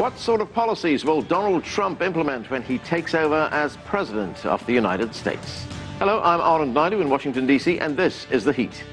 What sort of policies will Donald Trump implement when he takes over as President of the United States? Hello, I'm Arnold Naidu in Washington, D.C., and this is The Heat.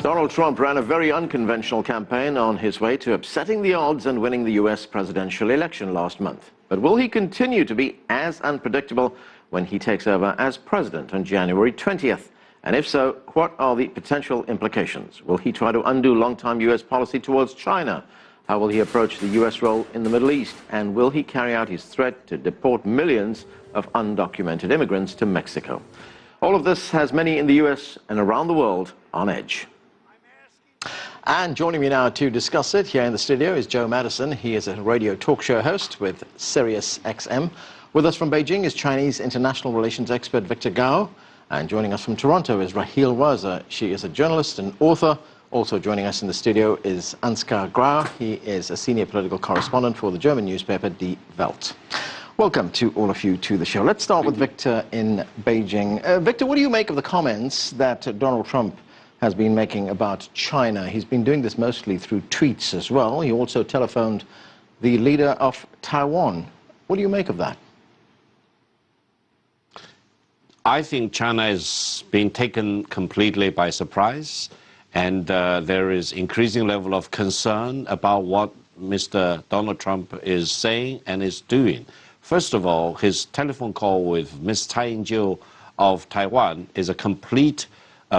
Donald Trump ran a very unconventional campaign on his way to upsetting the odds and winning the U.S. presidential election last month. But will he continue to be as unpredictable when he takes over as president on January 20th? And if so, what are the potential implications? Will he try to undo long-time U.S. policy towards China? How will he approach the U.S. role in the Middle East? And will he carry out his threat to deport millions of undocumented immigrants to Mexico? All of this has many in the U.S. and around the world on edge. And joining me now to discuss it here in the studio is Joe Madison. He is a radio talk show host with Sirius XM. With us from Beijing is Chinese international relations expert Victor Gao. And joining us from Toronto is Raheel Waza. She is a journalist and author. Also joining us in the studio is Ansgar Grau. He is a senior political correspondent for the German newspaper Die Welt. Welcome to all of you to the show. Let's start with Victor in Beijing. Victor, what do you make of the comments that Donald Trump has been making about China? He's been doing this mostly through tweets as well. He also telephoned the leader of Taiwan. What do you make of that? I think China is being taken completely by surprise, and there is increasing level of concern about what Mr. Donald Trump is saying and is doing. First of all, his telephone call with Ms. Tsai Ing-jeou of Taiwan is a complete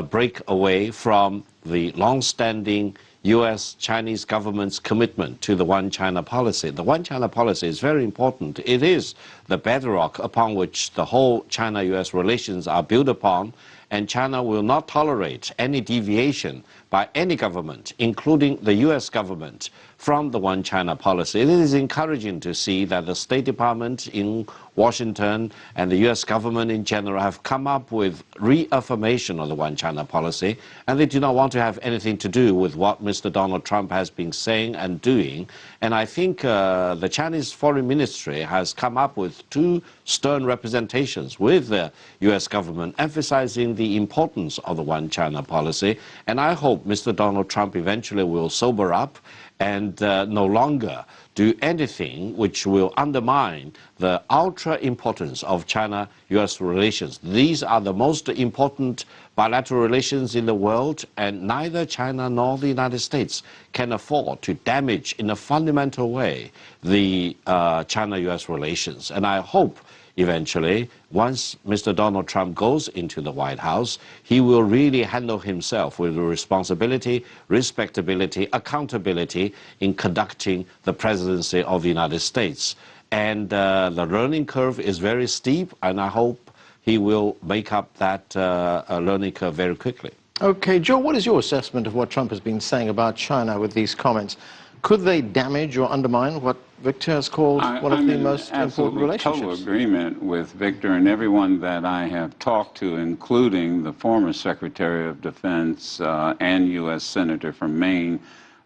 break away from the long-standing U.S.-Chinese government's commitment to the One China policy. The One China policy is very important. It is the bedrock upon which the whole China-U.S. relations are built upon, and China will not tolerate any deviation by any government, including the U.S. government, from the One China policy. It is encouraging to see that the State Department in Washington and the U.S. government in general have come up with reaffirmation of the One China policy, and they do not want to have anything to do with what Mr. Donald Trump has been saying and doing. And I think the Chinese Foreign Ministry has come up with two stern representations with the U.S. government emphasizing the importance of the One China policy. And I hope Mr. Donald Trump eventually will sober up and no longer do anything which will undermine the ultra importance of China-U.S. relations. These are the most important bilateral relations in the world, and neither China nor the United States can afford to damage in a fundamental way the China-U.S. relations. And I hope eventually, once Mr. Donald Trump goes into the White House, he will really handle himself with responsibility, respectability, accountability in conducting the presidency of the United States. And the learning curve is very steep, and I hope he will make up that learning curve very quickly. Okay, Joe, what is your assessment of what Trump has been saying about China with these comments? Could they damage or undermine what Victor has called one of the most important relationships? I'm in total agreement with Victor and everyone that I have talked to, including the former Secretary of Defense and U.S. Senator from Maine,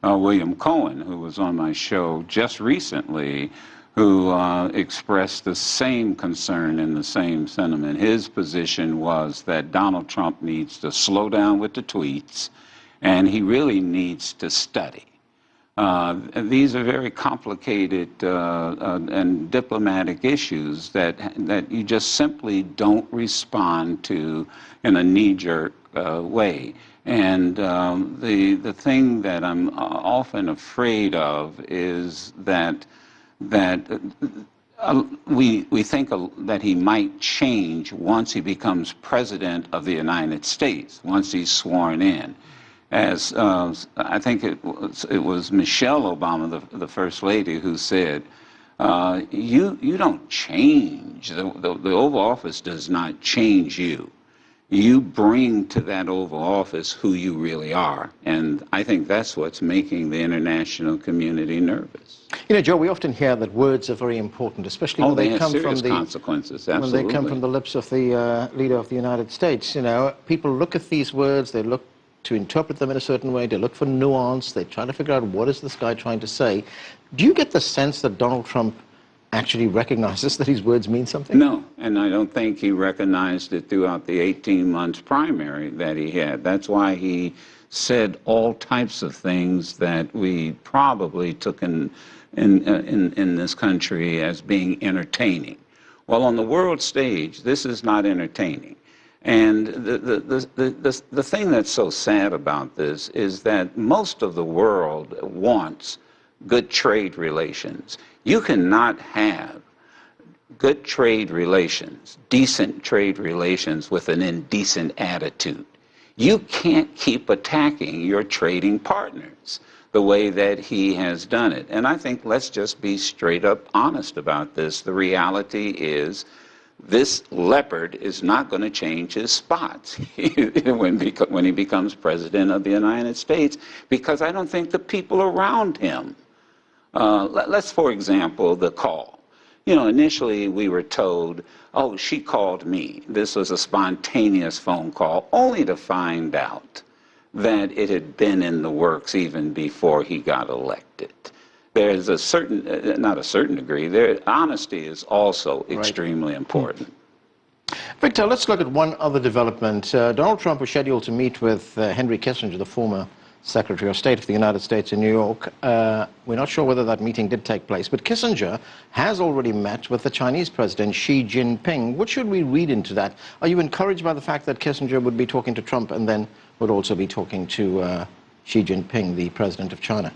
William Cohen, who was on my show just recently, who expressed the same concern and the same sentiment. His position was that Donald Trump needs to slow down with the tweets, and he really needs to study. These are very complicated and diplomatic issues that you just simply don't respond to in a knee-jerk way. And the thing that I'm often afraid of is that we think that he might change once he becomes president of the United States, once he's sworn in. As I think it was Michelle Obama, the First Lady, who said, you don't change. The Oval Office does not change you. You bring to that Oval Office who you really are. And I think that's what's making the international community nervous. You know, Joe, we often hear that words are very important, especially when they come from the consequences. Absolutely. When they come from the lips of the leader of the United States. You know, people look at these words, they look to interpret them in a certain way, to look for nuance. They try to figure out what is this guy trying to say. Do you get the sense that Donald Trump actually recognizes that his words mean something? No, and I don't think he recognized it throughout the 18 months primary that he had. That's why he said all types of things that we probably took in this country as being entertaining. Well, on the world stage, this is not entertaining. And the thing that's so sad about this is that most of the world wants good trade relations. You cannot have good trade relations, decent trade relations with an indecent attitude. You can't keep attacking your trading partners the way that he has done it. And I think let's just be straight up honest about this. The reality is this leopard is not going to change his spots when he becomes president of the United States, because I don't think the people around him, let's, for example, the call. You know, initially we were told, oh, she called me. This was a spontaneous phone call, only to find out that it had been in the works even before he got elected. There's a certain, not a certain degree, honesty is also extremely important. Victor, let's look at one other development. Donald Trump was scheduled to meet with Henry Kissinger, the former Secretary of State of the United States, in New York. We're not sure whether that meeting did take place, but Kissinger has already met with the Chinese President Xi Jinping. What should we read into that? Are you encouraged by the fact that Kissinger would be talking to Trump and then would also be talking to Xi Jinping, the President of China?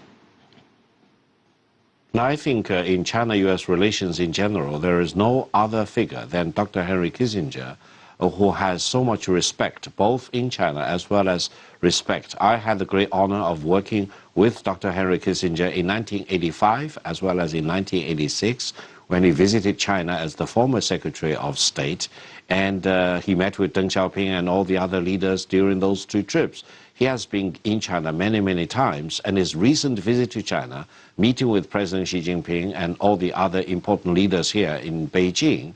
Now, I think in China-U.S. relations in general, there is no other figure than Dr. Henry Kissinger, who has so much respect, both in China as well as respect. I had the great honor of working with Dr. Henry Kissinger in 1985 as well as in 1986 when he visited China as the former Secretary of State, and he met with Deng Xiaoping and all the other leaders during those two trips. He has been in China many, many times, and his recent visit to China, meeting with President Xi Jinping and all the other important leaders here in Beijing,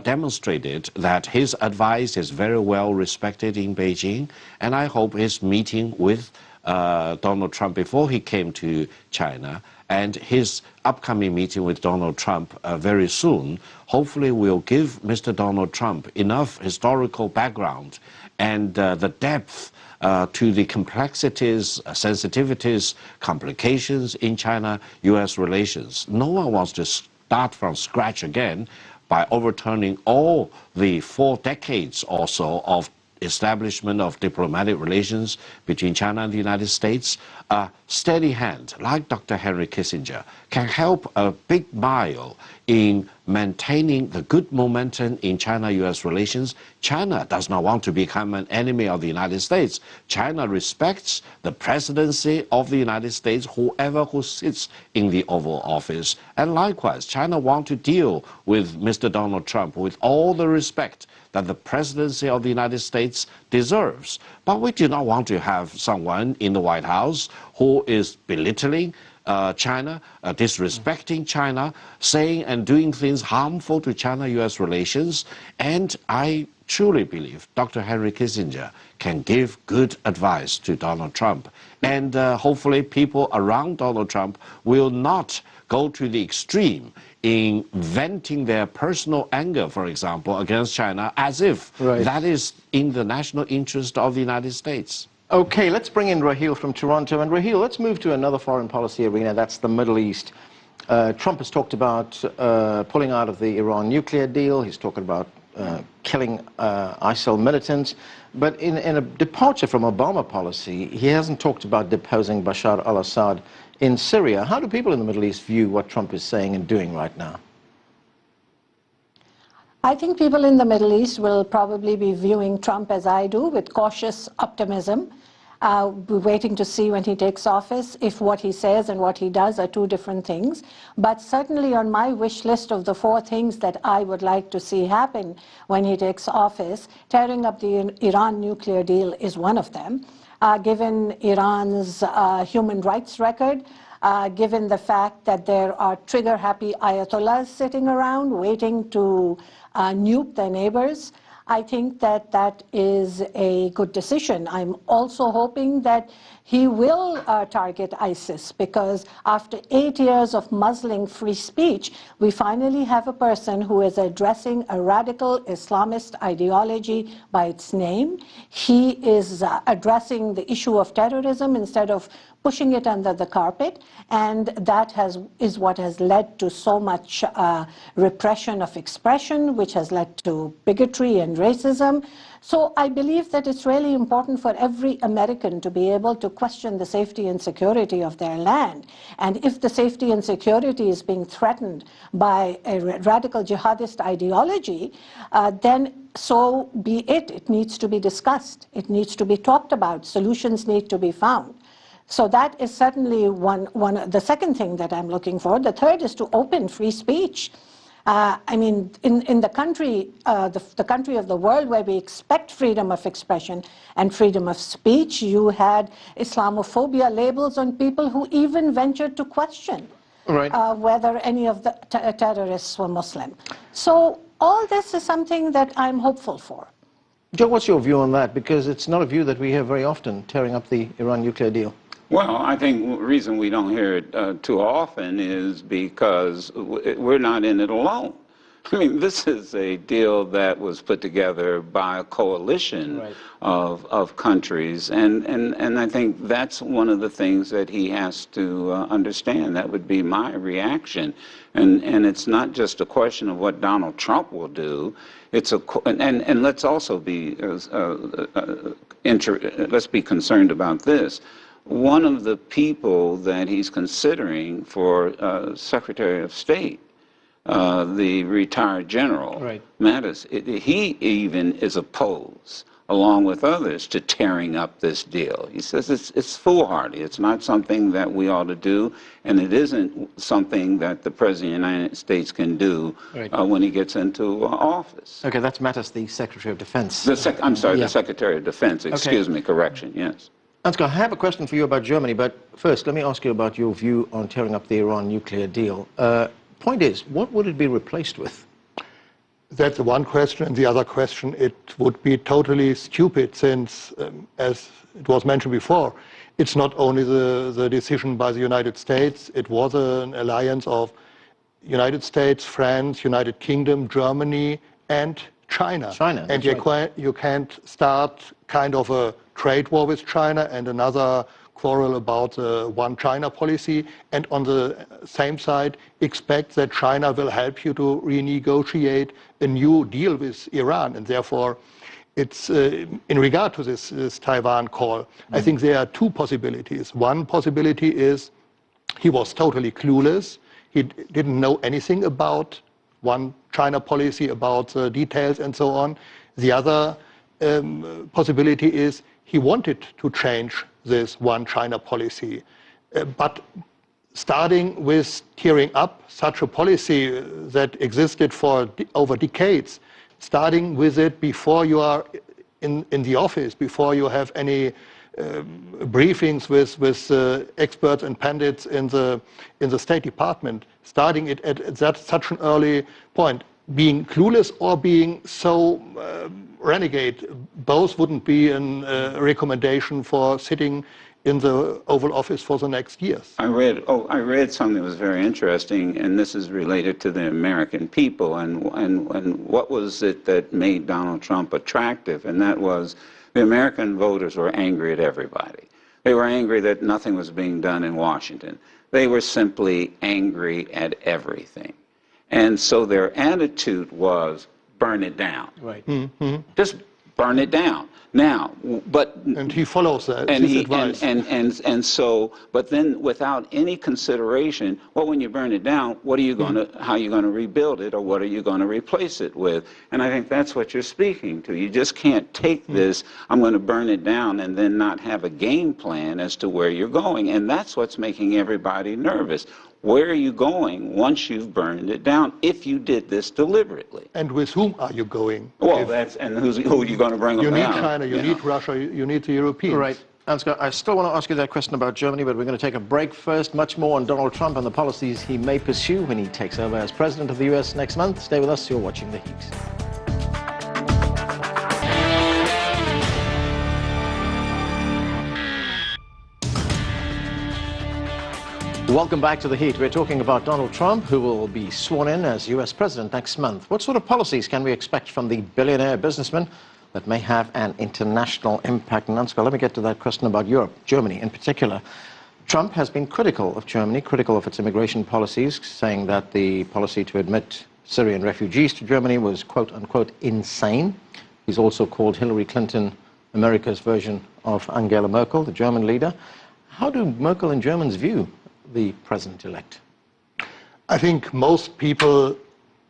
demonstrated that his advice is very well respected in Beijing, and I hope his meeting with Donald Trump before he came to China and his upcoming meeting with Donald Trump very soon, hopefully will give Mr. Donald Trump enough historical background and the depth to the complexities, sensitivities, complications in China-U.S. relations. No one wants to start from scratch again by overturning all the 4 decades or so of establishment of diplomatic relations between China and the United States. A steady hand, like Dr. Henry Kissinger, can help a big mile in maintaining the good momentum in China-U.S. relations. China does not want to become an enemy of the United States. China respects the presidency of the United States, whoever who sits in the Oval Office. And likewise, China wants to deal with Mr. Donald Trump with all the respect that the presidency of the United States deserves. But we do not want to have someone in the White House who is belittling China, disrespecting China, saying and doing things harmful to China-U.S. relations. And I truly believe Dr. Henry Kissinger can give good advice to Donald Trump. And hopefully people around Donald Trump will not go to the extreme in venting their personal anger, for example, against China, as if that is in the national interest of the United States. Okay, let's bring in Raheel from Toronto. And Raheel, let's move to another foreign policy arena, that's the Middle East. Trump has talked about pulling out of the Iran nuclear deal. He's talking about killing ISIL militants. But in a departure from Obama policy, he hasn't talked about deposing Bashar al-Assad in Syria. How do people in the Middle East view what Trump is saying and doing right now? I think people in the Middle East will probably be viewing Trump as I do, with cautious optimism. We're waiting to see when he takes office if what he says and what he does are two different things. But certainly on my wish list of the 4 things that I would like to see happen when he takes office, tearing up the Iran nuclear deal is one of them. Given Iran's human rights record, given the fact that there are trigger-happy ayatollahs sitting around waiting to nuke their neighbors, I think that that is a good decision. I'm also hoping that he will target ISIS, because after 8 years of muzzling free speech, we finally have a person who is addressing a radical Islamist ideology by its name. He is addressing the issue of terrorism instead of pushing it under the carpet, and that is what has led to so much repression of expression, which has led to bigotry and racism. So I believe that it's really important for every American to be able to question the safety and security of their land. And if the safety and security is being threatened by a radical jihadist ideology, then so be it. It needs to be discussed. It needs to be talked about. Solutions need to be found. So that is certainly the second thing that I'm looking for. The third is to open free speech. I mean, in the country of the world where we expect freedom of expression and freedom of speech, you had Islamophobia labels on people who even ventured to question whether any of the terrorists were Muslim. So all this is something that I'm hopeful for. Joe, what's your view on that? Because it's not a view that we hear very often, tearing up the Iran nuclear deal. Well, I think the reason we don't hear it too often is because we're not in it alone. I mean, this is a deal that was put together by a coalition of countries, and I think that's one of the things that he has to understand. That would be my reaction. And it's not just a question of what Donald Trump will do. It's and let's also be let's be concerned about this. One of the people that he's considering for Secretary of State, the retired general, Mattis, he even is opposed, along with others, to tearing up this deal. He says it's foolhardy. It's not something that we ought to do, and it isn't something that the President of the United States can do when he gets into office. Okay, that's Mattis, the Secretary of Defense. I'm sorry, the Secretary of Defense. Excuse me, correction, yes. Ansgar, I have a question for you about Germany, but first, let me ask you about your view on tearing up the Iran nuclear deal. Point is, what would it be replaced with? That's the one question. And the other question, it would be totally stupid since, as it was mentioned before, it's not only the decision by the United States, it was an alliance of United States, France, United Kingdom, Germany, and China. And you can't start kind of a trade war with China and another quarrel about one China policy, and on the same side expect that China will help you to renegotiate a new deal with Iran. And therefore, it's in regard to this Taiwan call, I think there are two possibilities. One possibility is he was totally clueless. He didn't know anything about one China policy, about details and so on. The other possibility is he wanted to change this one China policy. But starting with tearing up such a policy that existed for over decades, starting with it before you are in the office, before you have any briefings with experts and pundits in the State Department, starting it at such an early point, being clueless or being so renegade, both wouldn't be a recommendation for sitting in the Oval Office for the next years. I read something that was very interesting, and this is related to the American people and what was it that made Donald Trump attractive, and that was the American voters were angry at everybody. They were angry that nothing was being done in Washington. They were simply angry at everything. And so their attitude was, burn it down. Just burn it down. Now, and he follows that. And his advice. And so, but then without any consideration, well, when you burn it down, what are you going to? How are you going to rebuild it, or what are you going to replace it with? And I think that's what you're speaking to. You just can't take this. I'm going to burn it down and then not have a game plan as to where you're going. And that's what's making everybody nervous. Where are you going once you've burned it down, if you did this deliberately? And with whom are you going? Well, who are you going to bring them down? You need China, you need Russia, you need the Europeans. Right. Ansgar, I still want to ask you that question about Germany, but we're going to take a break first. Much more on Donald Trump and the policies he may pursue when he takes over as president of the US next month. Stay with us. You're watching The Heat. Welcome back to The Heat. We're talking about Donald Trump, who will be sworn in as US president next month. What sort of policies can we expect from the billionaire businessman that may have an international impact? And Ansgar, let me get to that question about Europe, Germany in particular. Trump has been critical of Germany, critical of its immigration policies, saying that the policy to admit Syrian refugees to Germany was, quote unquote, insane. He's also called Hillary Clinton America's version of Angela Merkel, the German leader. How do Merkel and Germans view the president-elect? I think most people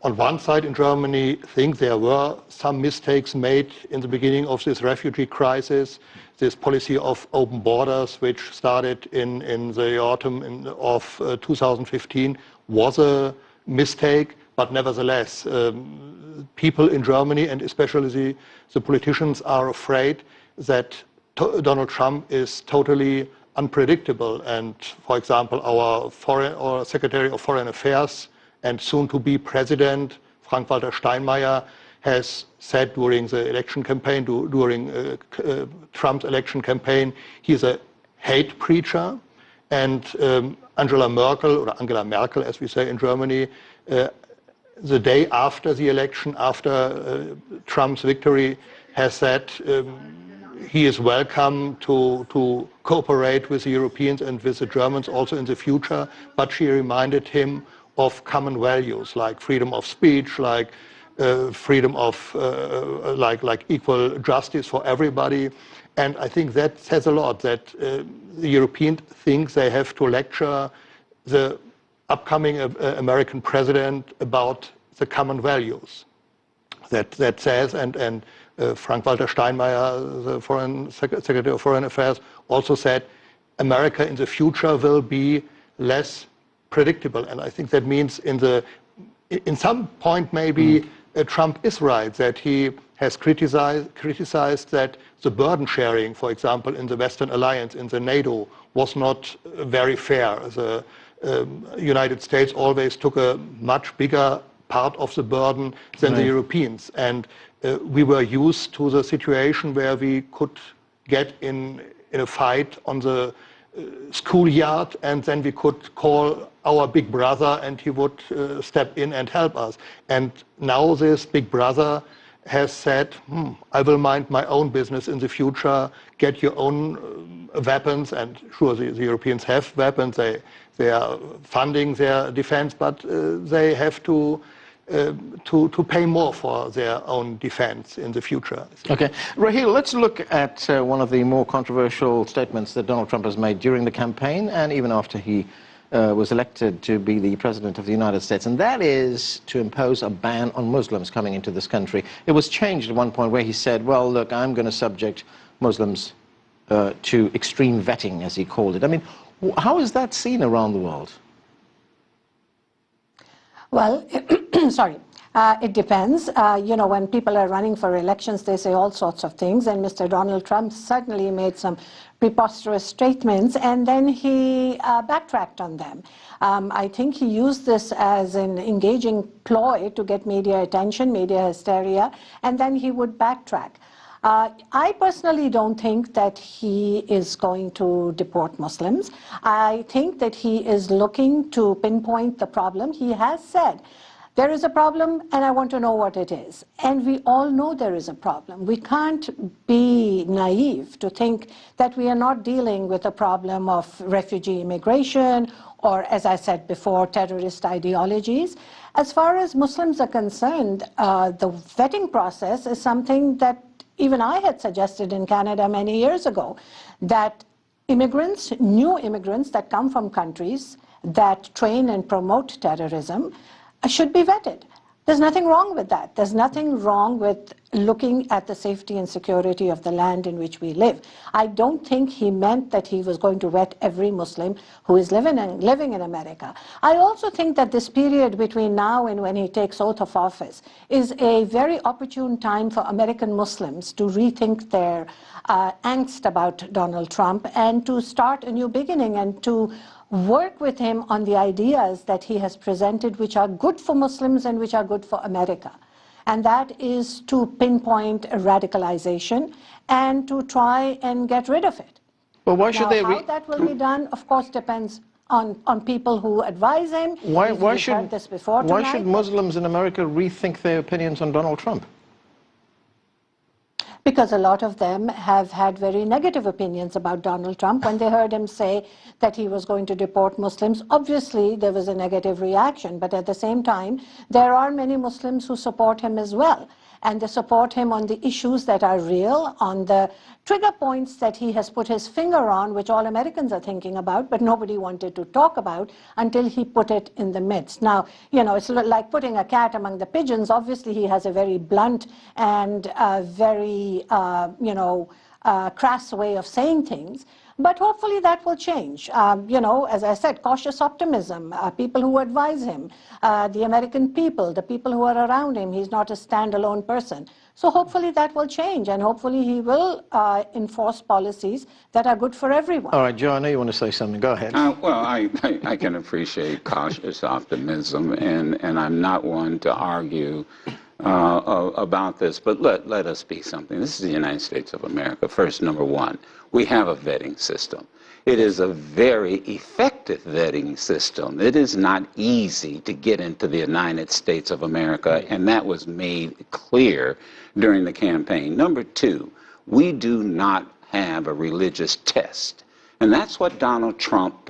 on one side in Germany think there were some mistakes made in the beginning of this refugee crisis. This policy of open borders, which started in the autumn of 2015, was a mistake. But nevertheless, people in Germany, and especially the politicians, are afraid that Donald Trump is totally unpredictable. And, for example, our Secretary of Foreign Affairs and soon-to-be President, Frank-Walter Steinmeier, has said during the election campaign, during Trump's election campaign, he's a hate preacher. And Angela Merkel, as we say in Germany, the day after the election, after Trump's victory, has said he is welcome to cooperate with the Europeans and with the Germans also in the future, but she reminded him of common values like freedom of speech, like freedom of like equal justice for everybody. And I think that says a lot, that the Europeans think they have to lecture the upcoming American president about the common values. That says, and Frank-Walter Steinmeier, the Secretary of Foreign Affairs, also said America in the future will be less predictable. And I think that means in some point maybe Trump is right, that he has criticized that the burden sharing, for example, in the Western Alliance, in the NATO, was not very fair. The United States always took a much bigger part of the burden than the Europeans. And we were used to the situation where we could get in a fight on the schoolyard, and then we could call our big brother and he would step in and help us. And now this big brother has said, I will mind my own business in the future, get your own weapons. And sure, the Europeans have weapons, they are funding their defense, but they have to pay more for their own defense in the future. Okay. Raheel, let's look at one of the more controversial statements that Donald Trump has made during the campaign and even after he was elected to be the president of the United States, and that is to impose a ban on Muslims coming into this country. It was changed at one point where he said, well, look, I'm going to subject Muslims to extreme vetting, as he called it. I mean, how is that seen around the world? Well, sorry. It depends. You know, when people are running for elections, they say all sorts of things. And Mr. Donald Trump certainly made some preposterous statements, and then he backtracked on them. I think he used this as an engaging ploy to get media attention, media hysteria, and then he would backtrack. I personally don't think that he is going to deport Muslims. I think that he is looking to pinpoint the problem. He has said, there is a problem and I want to know what it is. And we all know there is a problem. We can't be naive to think that we are not dealing with a problem of refugee immigration or, as I said before, terrorist ideologies. As far as Muslims are concerned, the vetting process is something that even I had suggested in Canada many years ago, that immigrants, new immigrants that come from countries that train and promote terrorism should be vetted. There's nothing wrong with that. There's nothing wrong with looking at the safety and security of the land in which we live. I don't think he meant that he was going to vet every Muslim who is living in America. I also think that this period between now and when he takes oath of office is a very opportune time for American Muslims to rethink their angst about Donald Trump and to start a new beginning and to work with him on the ideas that he has presented, which are good for Muslims and which are good for America. And that is to pinpoint radicalization and to try and get rid of it. Well, why should now, how that will be done, of course, depends on people who advise him. Why should, heard this before why tonight. should Muslims in America rethink their opinions on Donald Trump? Because a lot of them have had very negative opinions about Donald Trump. When they heard him say that he was going to deport Muslims, obviously there was a negative reaction. But at the same time, there are many Muslims who support him as well. And they support him on the issues that are real, on the trigger points that he has put his finger on, which all Americans are thinking about, but nobody wanted to talk about until he put it in the midst. Now, you know, it's like putting a cat among the pigeons. Obviously, he has a very blunt and very, crass way of saying things. But hopefully that will change. You know, as I said, cautious optimism, people who advise him, the American people, the people who are around him. He's not a standalone person. So hopefully that will change, and hopefully he will enforce policies that are good for everyone. All right, Joe, I know you want to say something. Go ahead. Well, I can appreciate cautious optimism, and I'm not one to argue about this, but let us be something. This is the United States of America. First, number one, we have a vetting system. It is a very effective vetting system. It is not easy to get into the United States of America, and that was made clear during the campaign. Number two, we do not have a religious test. And that's what Donald Trump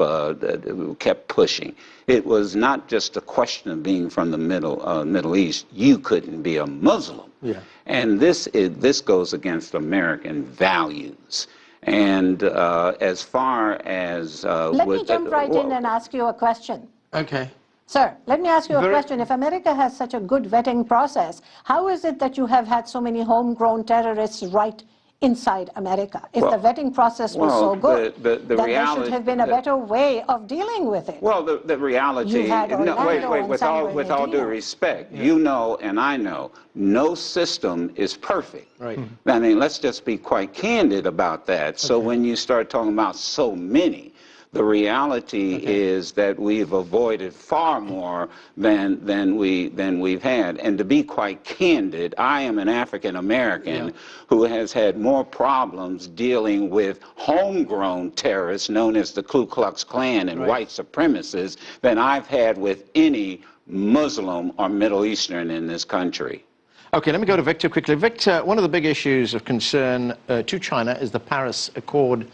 kept pushing. It was not just a question of being from the Middle East. You couldn't be a Muslim. Yeah. And this goes against American values. And as far as... let me jump right in and ask you a question. Okay. Sir, let me ask you a question. If America has such a good vetting process, how is it that you have had so many homegrown terrorists right inside America? If the vetting process was so good, then there should have been a better way of dealing with it. Well, the reality, with all due respect, you know and I know, no system is perfect. Right. I mean, let's just be quite candid about that. So when you start talking about so many, the reality is that we've avoided far more than we've had. And to be quite candid, I am an African American who has had more problems dealing with homegrown terrorists known as the Ku Klux Klan and white supremacists than I've had with any Muslim or Middle Eastern in this country. Okay, let me go to Victor quickly. Victor, one of the big issues of concern to China is the Paris Accord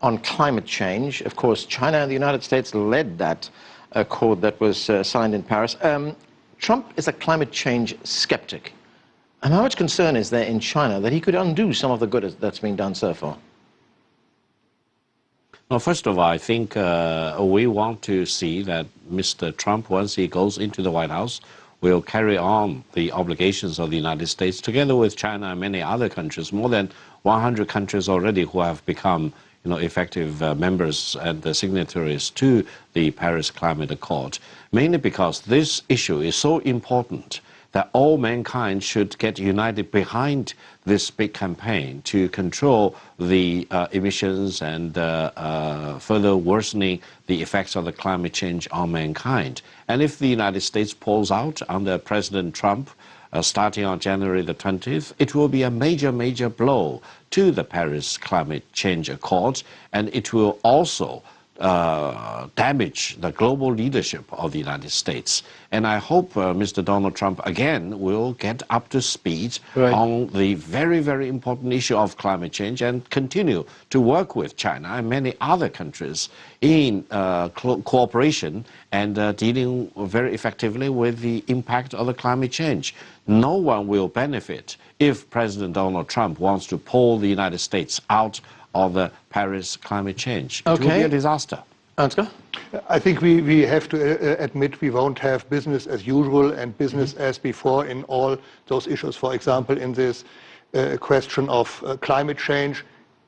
on climate change. Of course, China and the United States led that accord that was signed in Paris. Trump is a climate change skeptic. And how much concern is there in China that he could undo some of the good that's been done so far? Well, first of all, I think we want to see that Mr. Trump, once he goes into the White House, will carry on the obligations of the United States together with China and many other countries, more than 100 countries already who have become effective members and the signatories to the Paris Climate Accord, mainly because this issue is so important that all mankind should get united behind this big campaign to control the emissions and further worsening the effects of the climate change on mankind. And if the United States pulls out under President Trump, starting on January the 20th, it will be a major, major blow to the Paris Climate Change Accord, and it will also damage the global leadership of the United States. And I hope Mr. Donald Trump again will get up to speed on the very, very important issue of climate change and continue to work with China and many other countries in cooperation and dealing very effectively with the impact of the climate change. No one will benefit if President Donald Trump wants to pull the United States out of the Paris climate change. It will be a disaster. Ansgar? I think we have to admit we won't have business as usual and business as before in all those issues. For example, in this question of climate change,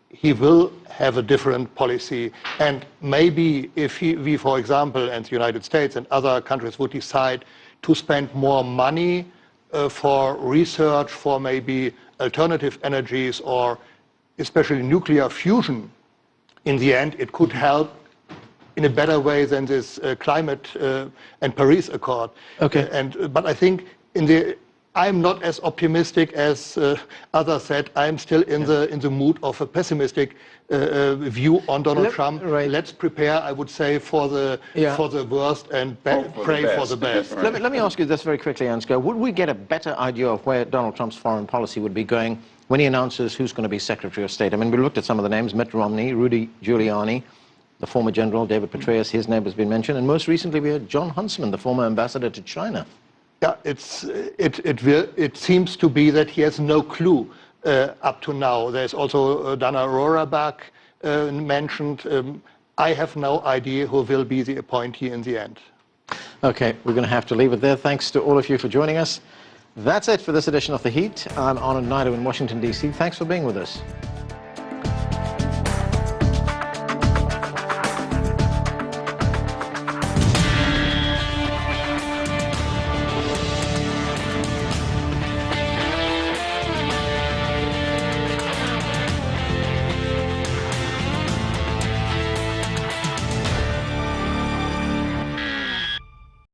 he will have a different policy. And maybe if we, for example, and the United States and other countries would decide to spend more money for research for maybe alternative energies or especially nuclear fusion, in the end, it could help in a better way than this climate and Paris Accord. Okay. But I think in the I'm not as optimistic as others said. I'm still in the mood of a pessimistic view on Donald Trump. Right. Let's prepare, I would say, for the worst and pray for the best. Let me ask you this very quickly, Ansgar. Would we get a better idea of where Donald Trump's foreign policy would be going when he announces who's going to be Secretary of State? I mean, we looked at some of the names: Mitt Romney, Rudy Giuliani, the former general David Petraeus, his name has been mentioned, and most recently we had John Huntsman, the former ambassador to China. Yeah, it seems to be that he has no clue up to now. There's also Dana Rohraback mentioned. I have no idea who will be the appointee in the end. Okay, we're going to have to leave it there. Thanks to all of you for joining us. That's it for this edition of The Heat. I'm Anand Naidu in Washington, D.C. Thanks for being with us.